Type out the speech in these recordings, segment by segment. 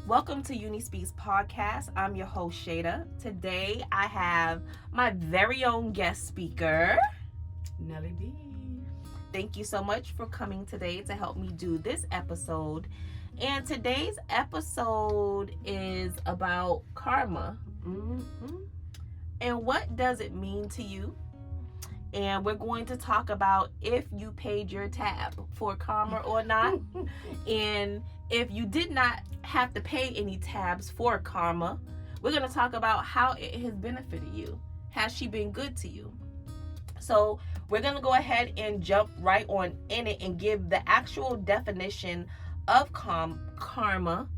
Welcome to Unii Speaks podcast. I'm your host, Chayda. Today, I have my very own guest speaker, Nelly B. Thank you so much for coming today to help me do this episode. And today's episode is about karma. And what does it mean to you? And we're going to talk about if you paid your tab for karma or not. And if you did not have to pay any tabs for karma, we're going to talk about how it has benefited you. Has she been good to you? So we're going to go ahead and jump right on in it and give the actual definition of karma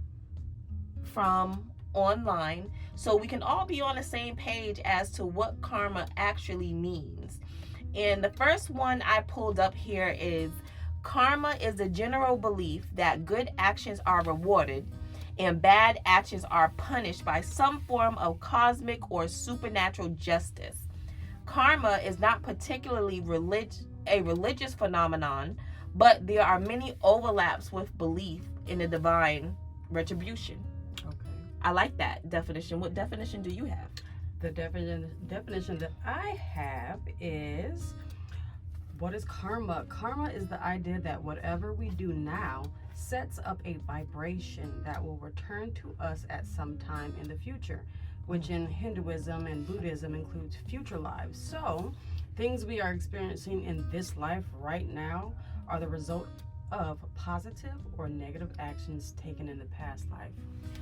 from online, so we can all be on the same page as to what karma actually means. And the first one I pulled up here is karma is the general belief that good actions are rewarded and bad actions are punished by some form of cosmic or supernatural justice. Karma is not particularly a religious phenomenon, but there are many overlaps with belief in the divine retribution. Okay. I like that definition. What definition do you have? The definition that I have is, what is karma? Karma is the idea that whatever we do now sets up a vibration that will return to us at some time in the future, which in Hinduism and Buddhism includes future lives. So things we are experiencing in this life right now are the result of positive or negative actions taken in the past life.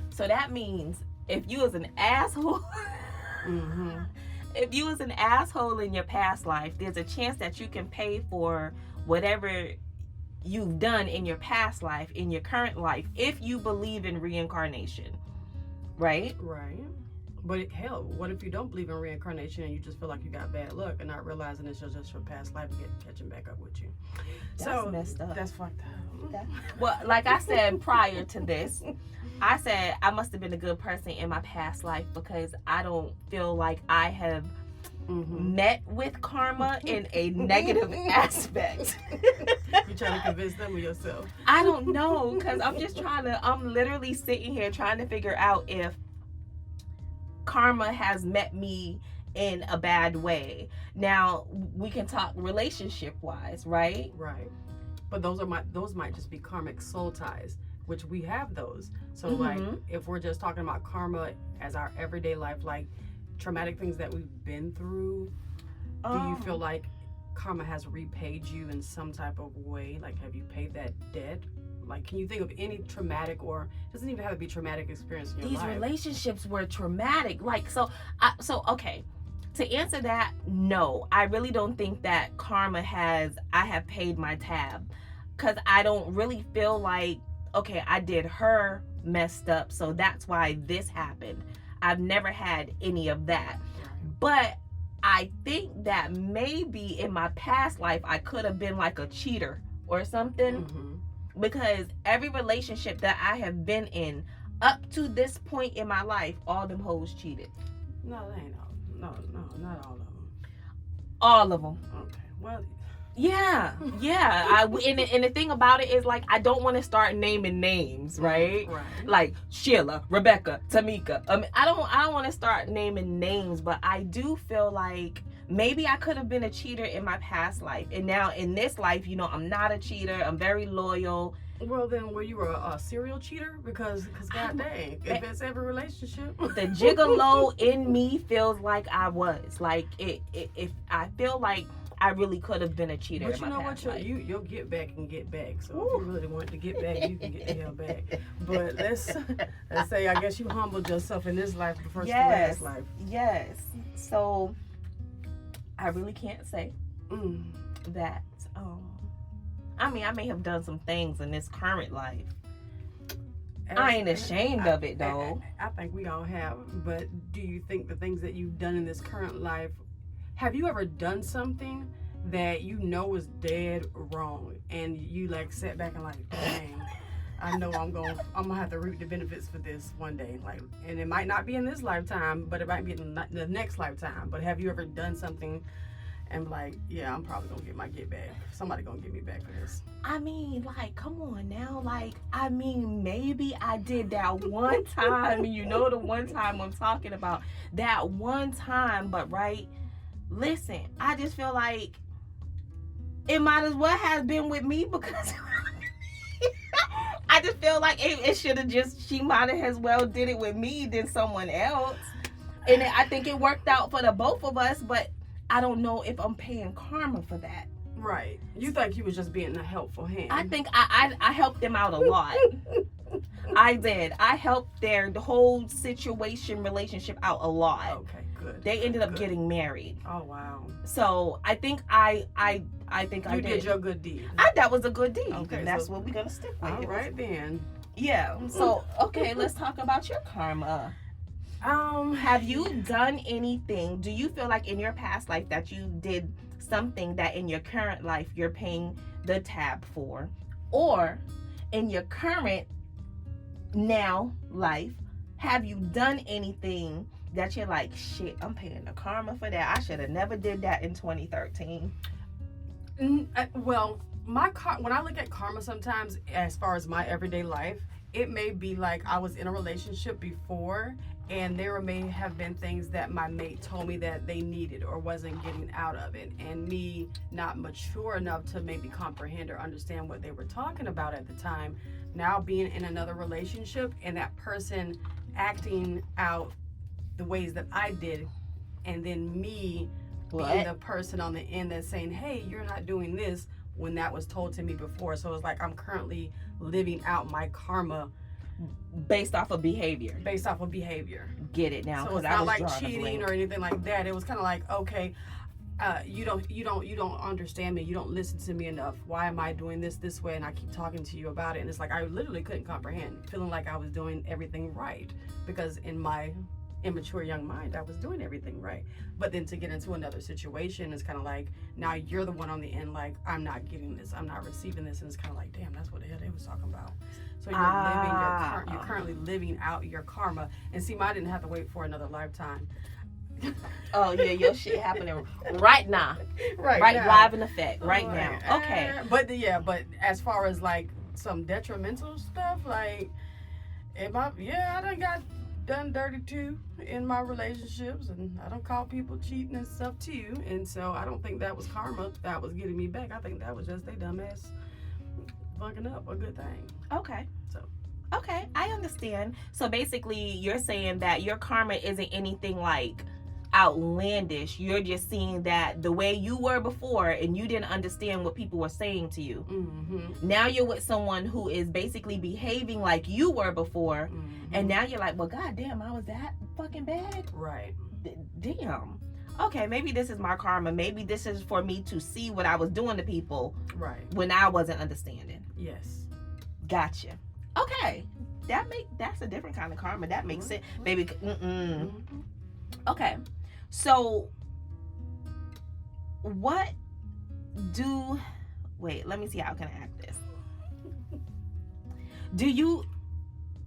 So that means if you was an asshole, if you was an asshole in your past life, there's a chance that you can pay for whatever you've done in your past life, in your current life, if you believe in reincarnation, right? Right. But hell, what if you don't believe in reincarnation and you just feel like you got bad luck and not realizing it's just your past life catching back up with you? That's messed up. That's fucked up. Well, like I said prior to this, I said I must have been a good person in my past life because I don't feel like I have met with karma in a negative aspect. You trying to convince them or yourself? I don't know, because I'm literally sitting here trying to figure out if karma has met me in a bad way. Now, we can talk relationship wise, right? Right. But those might just be karmic soul ties, which we have those. So like if we're just talking about karma as our everyday life, like traumatic things that we've been through, do you feel like karma has repaid you in some type of way? Like, have you paid that debt? Like, can you think of any traumatic, or it doesn't even have to be traumatic experience in your life? These relationships were traumatic. Like, okay. To answer that, no, I really don't think that karma I have paid my tab, because I don't really feel like, okay, I did her messed up, so that's why this happened. I've never had any of that. But I think that maybe in my past life, I could have been like a cheater or something, because every relationship that I have been in up to this point in my life, all them hoes cheated. No, they ain't all. No, not all of them. All of them. Okay. Well. Yeah. And the thing about it is, like, I don't want to start naming names, right? Right. Like Sheila, Rebecca, Tamika. I don't want to start naming names, but I do feel like maybe I could have been a cheater in my past life, and now in this life, I'm not a cheater. I'm very loyal. Well, then, were you a serial cheater? Because god dang, if it's every relationship. The gigolo in me feels like I was. Like, if I feel like I really could have been a cheater but in my past life. You'll get back and get back. So if you really want to get back, you can get the hell back. But let's say, I guess you humbled yourself in this life before the last life. Yes. So I really can't say that. I mean, I may have done some things in this current life. I ain't ashamed of it, though. I think we all have. But do you think the things that you've done in this current life, have you ever done something that you know was dead wrong, and you like sat back and like, dang, I know I'm gonna have to reap the benefits for this one day, like, and it might not be in this lifetime, but it might be in the next lifetime. But have you ever done something and be like, yeah, I'm probably gonna get my get back. Somebody gonna get me back for this. I mean, like, come on now. Like, I mean, maybe I did that one time, and you know the one time I'm talking about. That one time, but right, listen, I just feel like it might as well have been with me because I just feel like it should have she might have as well did it with me than someone else. And I think it worked out for the both of us, but I don't know if I'm paying karma for that. Right. You think you was just being a helpful hand. I think I helped them out a lot. I did. I helped the whole relationship out a lot. Okay, good. They ended up good. getting married. Oh wow. So I think I did your good deed. That was a good deed. Okay, and that's so, what we're gonna stick with. All right then. Yeah. So okay, let's talk about your karma. Have you done anything? Do you feel like in your past life that you did something that in your current life you're paying the tab for, or in your current now life, have you done anything that you're like, shit, I'm paying the karma for that? I should have never did that in 2013. Well, when I look at karma sometimes, as far as my everyday life, it may be like I was in a relationship before, and there may have been things that my mate told me that they needed or wasn't getting out of it, and me not mature enough to maybe comprehend or understand what they were talking about at the time. Now being in another relationship and that person acting out the ways that I did, and then me being the person on the end that's saying, hey, you're not doing this, when that was told to me before. So it's like I'm currently living out my karma based off of behavior. Get it now? So it's not like cheating or anything like that. It was kind of like, okay, you don't understand me. You don't listen to me enough. Why am I doing this way? And I keep talking to you about it. And it's like I literally couldn't comprehend, feeling like I was doing everything right, because in my immature young mind I was doing everything right. But then to get into another situation, it's kind of like now you're the one on the end, like I'm not getting this, I'm not receiving this, and it's kind of like, damn, that's what the hell they was talking about. So you're currently living out your karma. And see, I didn't have to wait for another lifetime. Oh yeah, your shit happening right now. Right now. Live in effect right now. Okay. But as far as like some detrimental stuff, like I done dirty too in my relationships, and I don't call people cheating and stuff too. And so I don't think that was karma that was getting me back. I think that was just they dumbass fucking up a good thing. Okay, I understand. So basically you're saying that your karma isn't anything like outlandish. You're just seeing that the way you were before and you didn't understand what people were saying to you. Mm-hmm. Now you're with someone who is basically behaving like you were before. Mm-hmm. And now you're like, well, goddamn, I was that fucking bad? Right. Damn. Okay, maybe this is my karma. Maybe this is for me to see what I was doing to people. Right. When I wasn't understanding. Yes. Gotcha. Okay. That's a different kind of karma. That makes sense. Baby. Mm-mm. Okay. So let me see how can I ask this.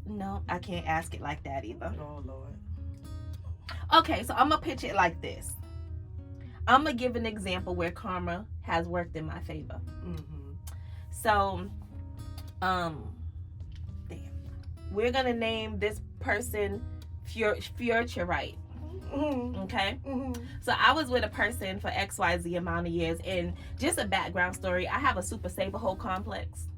No, I can't ask it like that either. Oh Lord. Okay, so I'm gonna pitch it like this. I'm gonna give an example where karma has worked in my favor. Mm-hmm. So, we're gonna name this person Future Right. Mm-hmm. Okay. Mm-hmm. So I was with a person for XYZ amount of years, and just a background story, I have a super saver hole complex,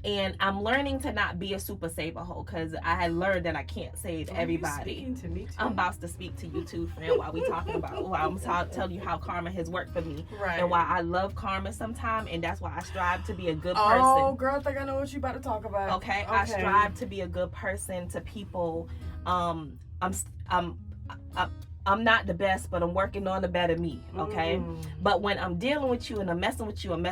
and I'm learning to not be a super saver hole because I had learned that I can't save everybody. You're speaking to me too. I'm about to speak to you too, friend, while we talking about I'm telling you how karma has worked for me, right? And why I love karma sometimes, and that's why I strive to be a good person. Oh girl, I think I know what you about to talk about. Okay. I strive to be a good person to people. I'm not the best, but I'm working on the better me, okay? Mm. But when I'm dealing with you and I'm messing with you and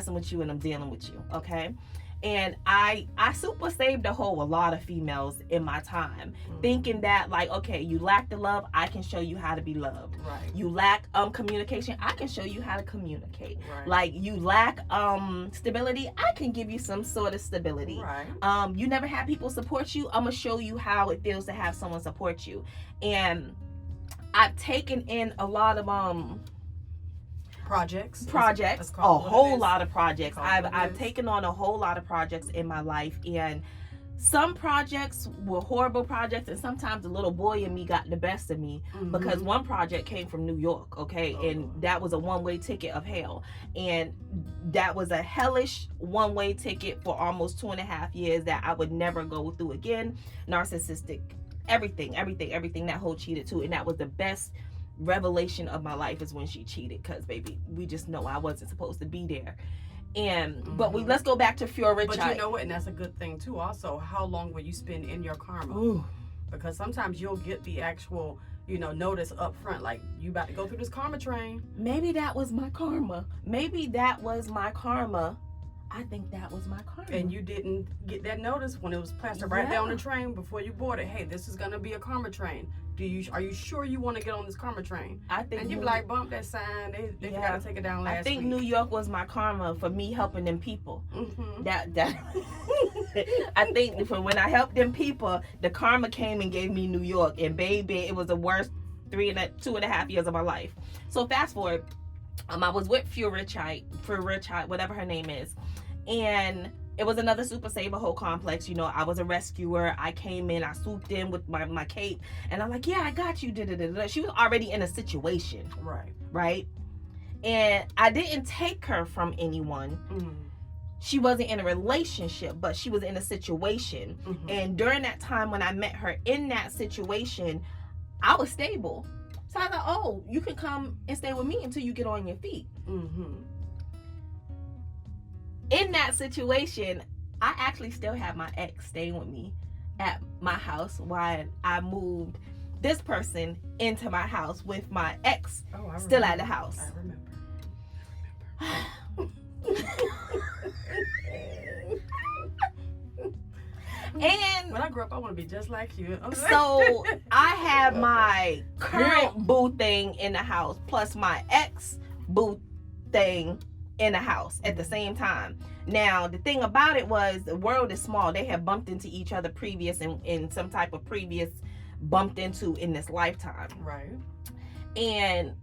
I'm dealing with you, okay? And I super saved a lot of females in my time, thinking that like, okay, you lack the love, I can show you how to be loved. Right. You lack communication, I can show you how to communicate. Right. Like you lack stability, I can give you some sort of stability. Right. You never had people support you, I'm gonna show you how it feels to have someone support you. And I've taken in a lot of projects. Projects, Let's a call it what it whole is. lot of projects. Call it what it I've is. taken on a whole lot of projects in my life, and some projects were horrible projects, and sometimes the little boy in me got the best of me, because one project came from New York, okay, and that was a one-way ticket of hell, and that was a hellish one-way ticket for almost 2.5 years that I would never go through again. Narcissistic, everything that whole cheated too, and that was the best revelation of my life is when she cheated, because baby, we just know I wasn't supposed to be there. And but let's go back to Fury. But you know what, and that's a good thing too. Also, how long will you spend in your karma? Ooh. Because sometimes you'll get the actual, notice up front, like you about to go through this karma train. Maybe that was my karma. I think that was my karma. And you didn't get that notice when it was plastered right down the train before you boarded. Hey, this is gonna be a karma train. Are you sure you want to get on this karma train? I think. And you be like, bump that sign. They gotta take it down last week. I think New York was my karma for me helping them people. That I think for when I helped them people, the karma came and gave me New York, and baby, it was the worst 2.5 years of my life. So fast forward, I was with Chayda, whatever her name is, and it was another Super Saver whole complex. I was a rescuer. I came in, I swooped in with my cape, and I'm like, yeah, I got you. She was already in a situation. Right? And I didn't take her from anyone. She wasn't in a relationship, but she was in a situation. And during that time when I met her in that situation, I was stable. So I thought, oh, you can come and stay with me until you get on your feet. In that situation, I actually still have my ex staying with me at my house while I moved this person into my house with my ex still at the house. I remember. And when I grow up, I want to be just like you. So I have my current boo thing in the house plus my ex boo thing in the house at the same time. Now the thing about it was the world is small. They have bumped into each other previous in some type of previous bumped into in this lifetime. Right. And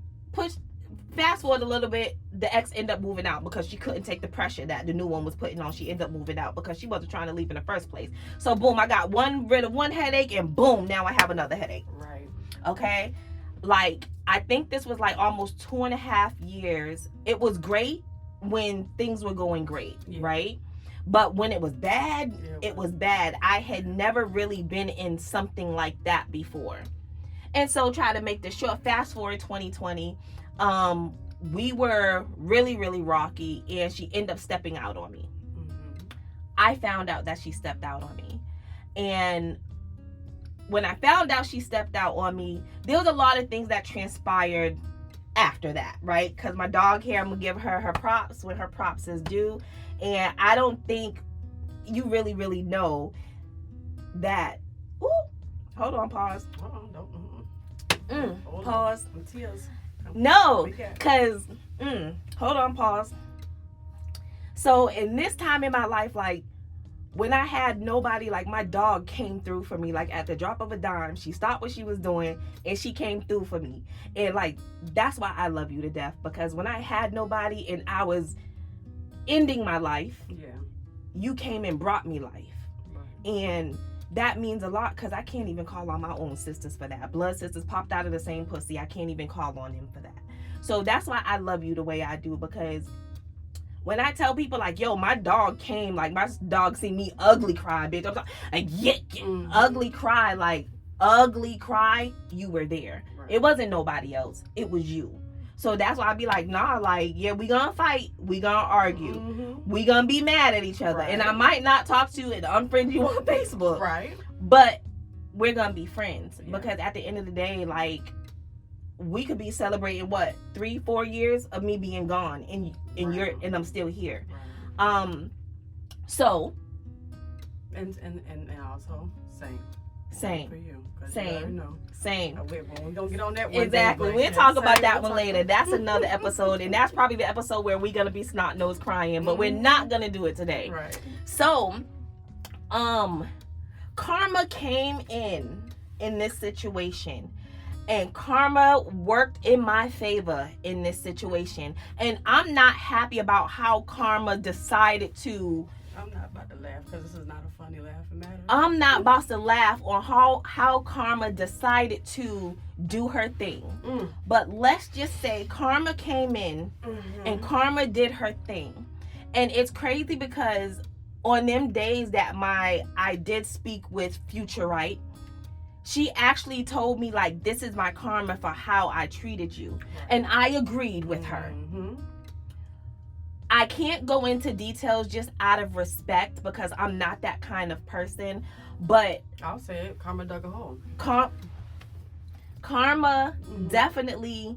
fast forward a little bit, the ex ended up moving out because she couldn't take the pressure that the new one was putting on. She ended up moving out because she wasn't trying to leave in the first place. So boom, I got rid of one headache, and boom, now I have another headache. Right. Okay. Like, I think this was like almost 2.5 years. It was great when things were going great, right? But when it was bad, it was bad. I had never really been in something like that before. And so try to make this short, fast forward 2020, we were really, really rocky, and she ended up stepping out on me. I found out that she stepped out on me. And when I found out she stepped out on me, there was a lot of things that transpired after that, right? Because my dog here, I'm gonna give her props when her props is due. And I don't think you really, really know that. Ooh, hold on, pause. Pause. Tears. No, because hold on, pause. So in this time in my life, like when I had nobody, like my dog came through for me, like at the drop of a dime. She stopped what she was doing and she came through for me. And like, that's why I love you to death, because when I had nobody and I was ending my life, you came and brought me life. And that means a lot, because I can't even call on my own sisters for that. Blood sisters popped out of the same pussy. I can't even call on them for that. So that's why I love you the way I do, because when I tell people like, yo, my dog came, like my dog seen me ugly cry, bitch. I'm like, ugly cry, you were there. Right. It wasn't nobody else. It was you. So that's why I be like, nah, like, yeah, we gonna fight. We gonna argue. We gonna be mad at each other. Right. And I might not talk to you and unfriend you on Facebook. Right. But we're gonna be friends. Because at the end of the day, like, we could be celebrating 3-4 years of me being gone and and I'm still here. Right. So and also same for you. Same. We don't get on that one. Exactly. We'll talk about that one later. That's another episode, and that's probably the episode where we're gonna be snot nose crying, but we're not gonna do it today. Right. So, karma came in this situation, And karma worked in my favor in this situation. And I'm not happy about how karma decided to. I'm not about to laugh because this is not a funny laughing matter. I'm not about to laugh on how karma decided to do her thing. But let's just say karma came in and karma did her thing. And it's crazy because on them days that I did speak with Future Right, she actually told me, like, this is my karma for how I treated you. And I agreed with her. I can't go into details just out of respect because I'm not that kind of person. But I'll say it, karma dug a hole. Karma definitely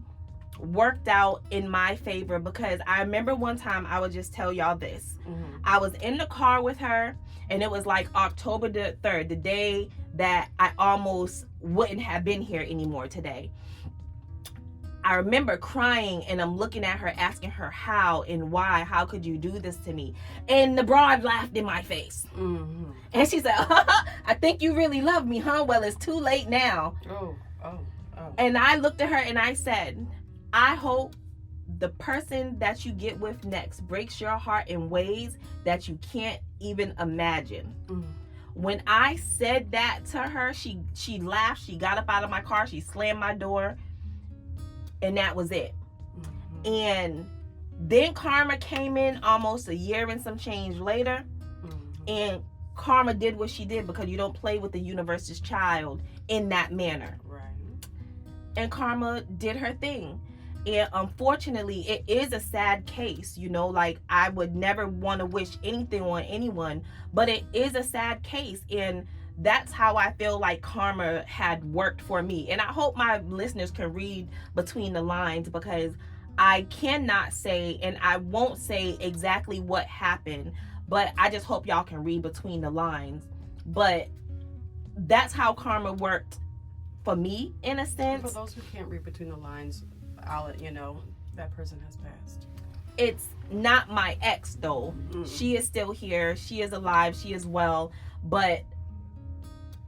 worked out in my favor because I remember one time, I would just tell y'all this. I was in the car with her and it was like October the 3rd, the day that I almost wouldn't have been here anymore today. I remember crying and I'm looking at her asking her how and why, how could you do this to me? And the broad laughed in my face. And she said, I think you really love me, huh? Well, it's too late now. Oh. And I looked at her and I said, I hope the person that you get with next breaks your heart in ways that you can't even imagine. When I said that to her, she laughed, she got up out of my car, she slammed my door, and that was it. And then karma came in almost a year and some change later, and karma did what she did because you don't play with the universe's child in that manner. And karma did her thing. And unfortunately, it is a sad case, you know, like I would never want to wish anything on anyone, but it is a sad case. And that's how I feel like karma had worked for me. And I hope my listeners can read between the lines because I cannot say and I won't say exactly what happened, but I just hope y'all can read between the lines. But that's how karma worked for me, in a sense. For those who can't read between the lines, that person has passed. It's not my ex though. She is still here. She is alive. She is well. But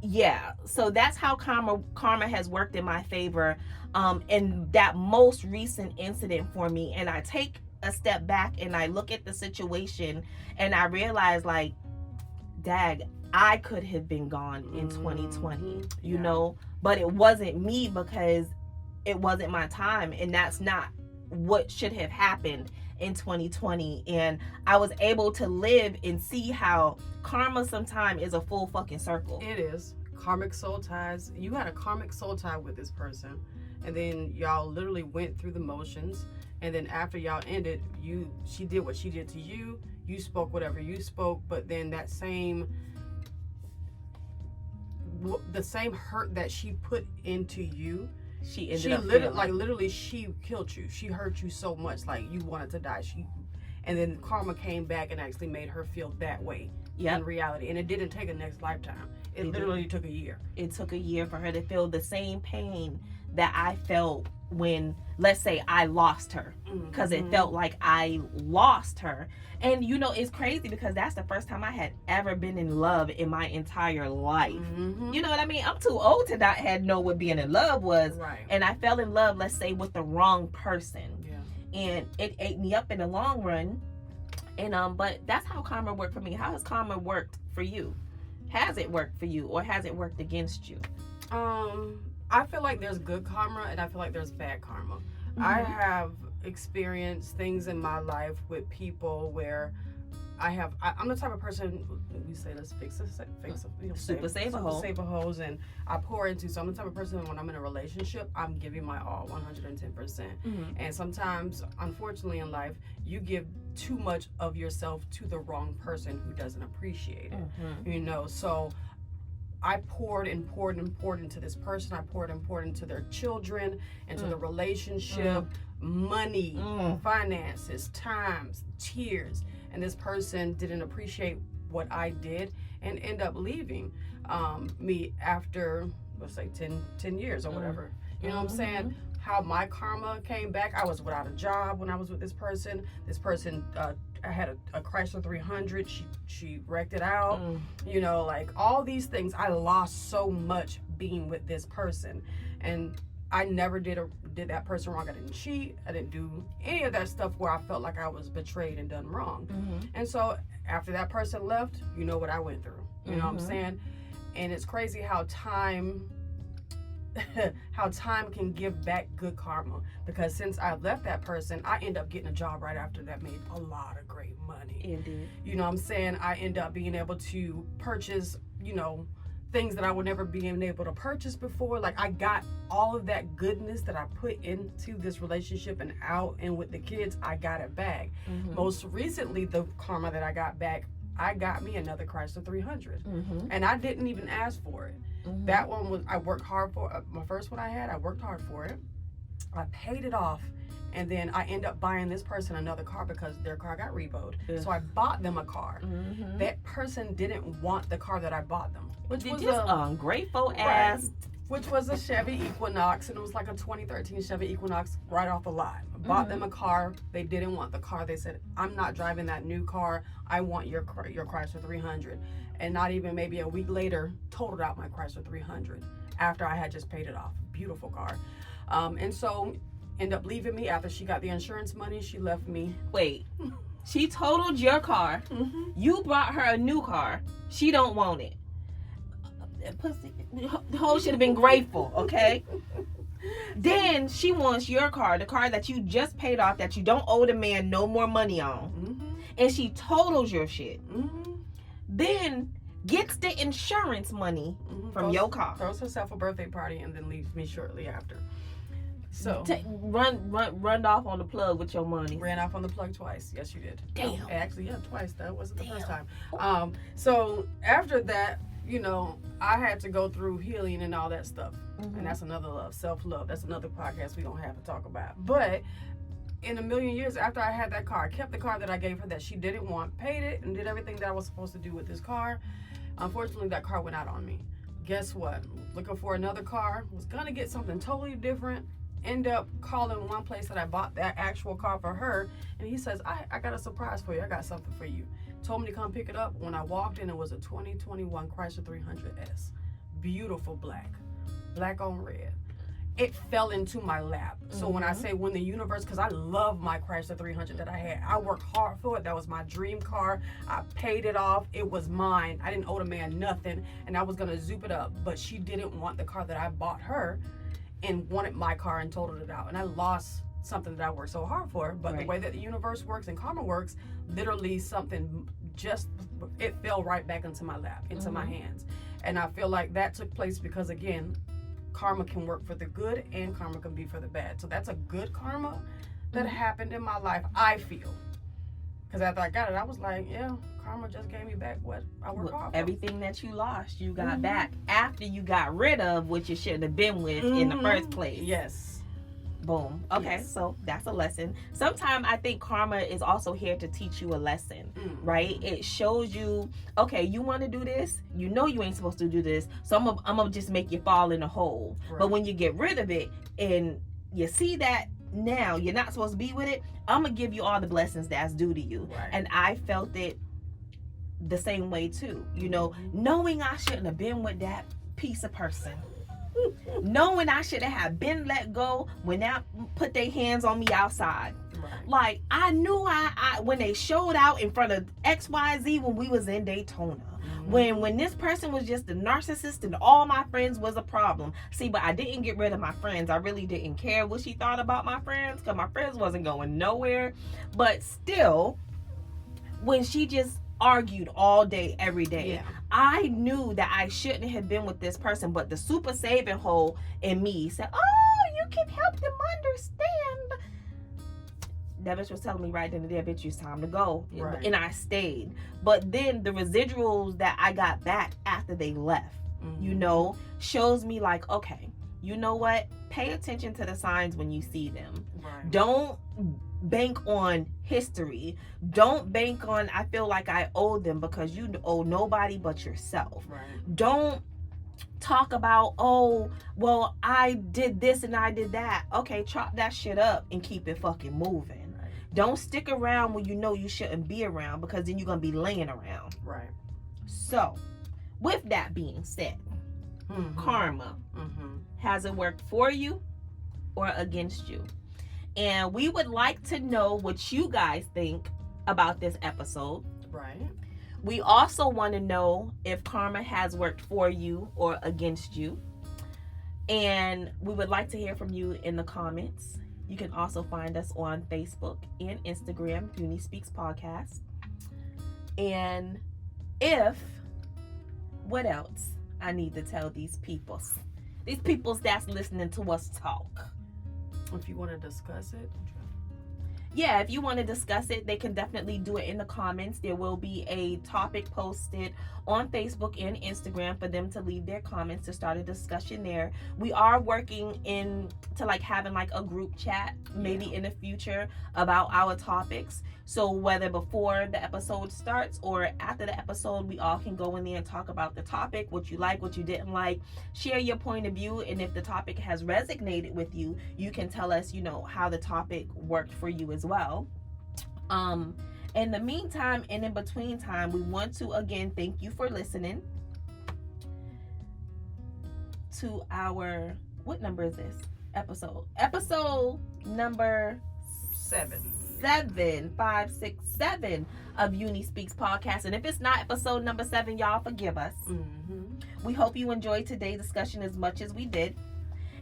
yeah, so that's how karma has worked in my favor. And that most recent incident for me, and I take a step back and I look at the situation and I realize, like, dag, I could have been gone in 2020, you know, but it wasn't me because it wasn't my time, and that's not what should have happened in 2020. And I was able to live and see how karma sometimes is a full fucking circle. It is. Karmic soul ties. You had a karmic soul tie with this person, and then y'all literally went through the motions, and then after y'all ended, she did what she did to you, you spoke whatever you spoke, but then that the same hurt that she put into you, she literally she killed you. She hurt you so much, like you wanted to die. And then karma came back and actually made her feel that way in reality. And it didn't take a next lifetime. It literally took a year. It took a year for her to feel the same pain that I felt when, let's say, I lost her, because it felt like I lost her. And you know, it's crazy because that's the first time I had ever been in love in my entire life. You know what I mean? I'm too old to not have know what being in love was. Right. And I fell in love, let's say, with the wrong person. And it ate me up in the long run. And but that's how karma worked for me. How has karma worked for you? Has it worked for you, or has it worked against you? I feel like there's good karma and I feel like there's bad karma. I have experienced things in my life with people where I'm the type of person, we say let's super save a hoes, and I pour into. So I'm the type of person when I'm in a relationship, I'm giving my all, 110%. And sometimes, unfortunately, in life, you give too much of yourself to the wrong person who doesn't appreciate it. You know, so I poured and poured and poured into this person. I poured and poured into their children, into the relationship, money, finances, times, tears. And this person didn't appreciate what I did and end up leaving me after, let's say, 10 years or whatever. You know what I'm saying? How my karma came back. I was without a job when I was with this person. This person, I had a Chrysler 300. She wrecked it out. You know, like all these things. I lost so much being with this person. And I never did that person wrong. I didn't cheat. I didn't do any of that stuff where I felt like I was betrayed and done wrong. And so after that person left, you know what I went through. You know what I'm saying? And it's crazy how time can give back good karma, because since I left that person, I end up getting a job right after that, made a lot of great money. Indeed. You know what I'm saying? I end up being able to purchase, things that I would never be able to purchase before. Like, I got all of that goodness that I put into this relationship and out and with the kids, I got it back. Most recently, the karma that I got back, I got me another Chrysler 300. And I didn't even ask for it. That one was, I worked hard for. My first one I worked hard for it. I paid it off. And then I end up buying this person another car because their car got repoed. So I bought them a car. That person didn't want the car that I bought them. Which was just ungrateful ass. Which was a Chevy Equinox, and it was like a 2013 Chevy Equinox right off the lot. I bought them a car. They didn't want the car. They said, I'm not driving that new car. I want your Chrysler 300. And not even maybe a week later, totaled out my Chrysler 300 after I had just paid it off. Beautiful car. And so ended up leaving me after she got the insurance money. She left me. Wait, she totaled your car. You brought her a new car. She don't want it. Pussy, the whole should have been grateful, okay? Then she wants your car, the car that you just paid off, that you don't owe the man no more money on. And she totals your shit. Then gets the insurance money from your car. Throws herself a birthday party and then leaves me shortly after. So run off on the plug with your money. Ran off on the plug twice. Yes, you did. Damn. Actually, yeah, twice. That wasn't the first time. So after that, I had to go through healing and all that stuff. And that's another love, self-love. That's another podcast we don't have to talk about. But in a million years after I had that car, I kept the car that I gave her that she didn't want, paid it, and did everything that I was supposed to do with this car. Unfortunately, that car went out on me. Guess what? Looking for another car. Was going to get something totally different. End up calling one place that I bought that actual car for her. And he says, I got a surprise for you. I got something for you. Told me to come pick it up. When I walked in, it was a 2021 Chrysler 300S. Beautiful black on red. It fell into my lap. So when I say when the universe, because I love my Chrysler 300 that I had. I worked hard for it. That was my dream car. I paid it off. It was mine. I didn't owe the man nothing. And I was going to zoop it up. But she didn't want the car that I bought her and wanted my car and totaled it out. And I lost something that I worked so hard for. But the way that the universe works and karma works, literally something it fell right back into my lap, into my hands. And I feel like that took place because, again, karma can work for the good and karma can be for the bad. So that's a good karma that happened in my life, I feel. Because after I got it, I was like, yeah, karma just gave me back what I worked hard for. Everything that you lost, you got back after you got rid of what you shouldn't have been with in the first place. Yes. Boom. Okay, so that's a lesson. Sometimes I think karma is also here to teach you a lesson, right? It shows you, okay, you want to do this, you know you ain't supposed to do this, so I'm gonna just make you fall in a hole. Right. But when you get rid of it and you see that now you're not supposed to be with it, I'm gonna give you all the blessings that's due to you. Right. And I felt it the same way too, knowing I shouldn't have been with that piece of person. Knowing I should have been let go when they put their hands on me outside. Right. Like, I knew I when they showed out in front of XYZ when we was in Daytona. When this person was just a narcissist and all my friends was a problem. See, but I didn't get rid of my friends. I really didn't care what she thought about my friends because my friends wasn't going nowhere. But still, when she just argued all day, every day, I knew that I shouldn't have been with this person, but the super saving hole in me said, oh, you can help them understand. That bitch was telling me right then and there, bitch, it's time to go. Right. And I stayed. But then the residuals that I got back after they left, shows me like, okay, you know what? Pay attention to the signs when you see them. Right. Don't bank on history. Don't bank on, I feel like I owe them, because you owe nobody but yourself. Right. Don't talk about, oh, well, I did this and I did that. Okay, chop that shit up and keep it fucking moving. Right. Don't stick around when you know you shouldn't be around, because then you're going to be laying around. Right. So, with that being said, karma, has it worked for you? or against you. And we would like to know what you guys think about this episode. Right. We also want to know if karma has worked for you or against you. And we would like to hear from you in the comments. You can also find us on Facebook and Instagram, Unii Speaks Podcast. And what else I need to tell these peoples that's listening to us talk? If you want to discuss it. Yeah, if you want to discuss it, they can definitely do it in the comments. There will be a topic posted on Facebook and Instagram for them to leave their comments to start a discussion there. We are working into having a group chat maybe in the future about our topics. So whether before the episode starts or after the episode, we all can go in there and talk about the topic, what you like, what you didn't like, share your point of view, and if the topic has resonated with you, you can tell us, how the topic worked for you as well. In the meantime and in between time, we want to again thank you for listening to our, what number is this episode number 5, 6, 7 of Unii Speaks Podcast. And if it's not episode number 7, y'all forgive us. We hope you enjoyed today's discussion as much as we did.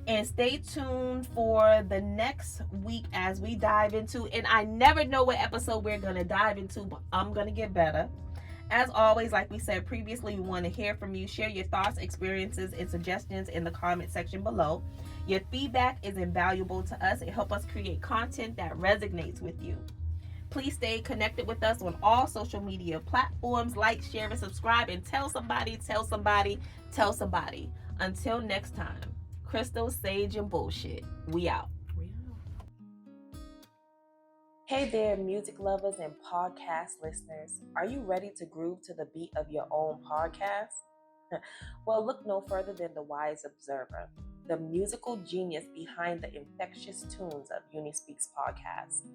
And stay tuned for the next week as we dive into, and I never know what episode we're going to dive into, but I'm going to get better. As always, like we said previously, we want to hear from you. Share your thoughts, experiences, and suggestions in the comment section below. Your feedback is invaluable to us. It helps us create content that resonates with you. Please stay connected with us on all social media platforms. Like, share, and subscribe, and tell somebody. Until next time. Crystal, Sage, and Bullshit. We out. Hey there, music lovers and podcast listeners. Are you ready to groove to the beat of your own podcast? Well, look no further than the Wise Observer, the musical genius behind the infectious tunes of Unii Speaks Podcast.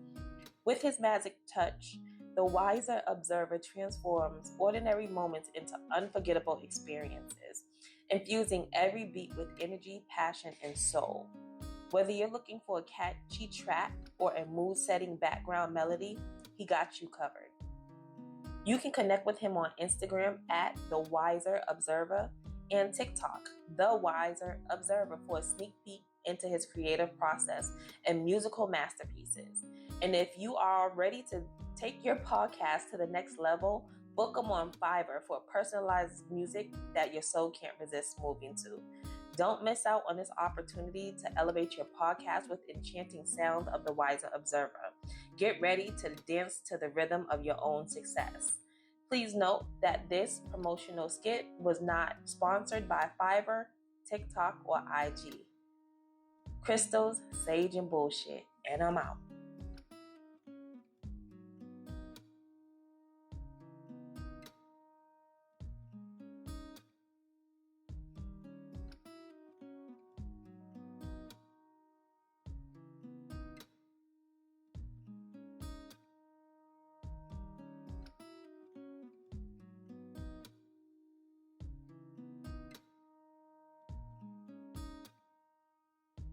With his magic touch, the Wiser Observer transforms ordinary moments into unforgettable experiences, infusing every beat with energy, passion, and soul. Whether you're looking for a catchy track or a mood-setting background melody, he got you covered. You can connect with him on Instagram at The Wiser Observer and TikTok, The Wiser Observer, for a sneak peek into his creative process and musical masterpieces. And if you are ready to take your podcast to the next level, book them on Fiverr for personalized music that your soul can't resist moving to. Don't miss out on this opportunity to elevate your podcast with enchanting sound of the Wiser Observer. Get ready to dance to the rhythm of your own success. Please note that this promotional skit was not sponsored by Fiverr, TikTok, or IG. Crystals, Sage, and Bullshit, and I'm out.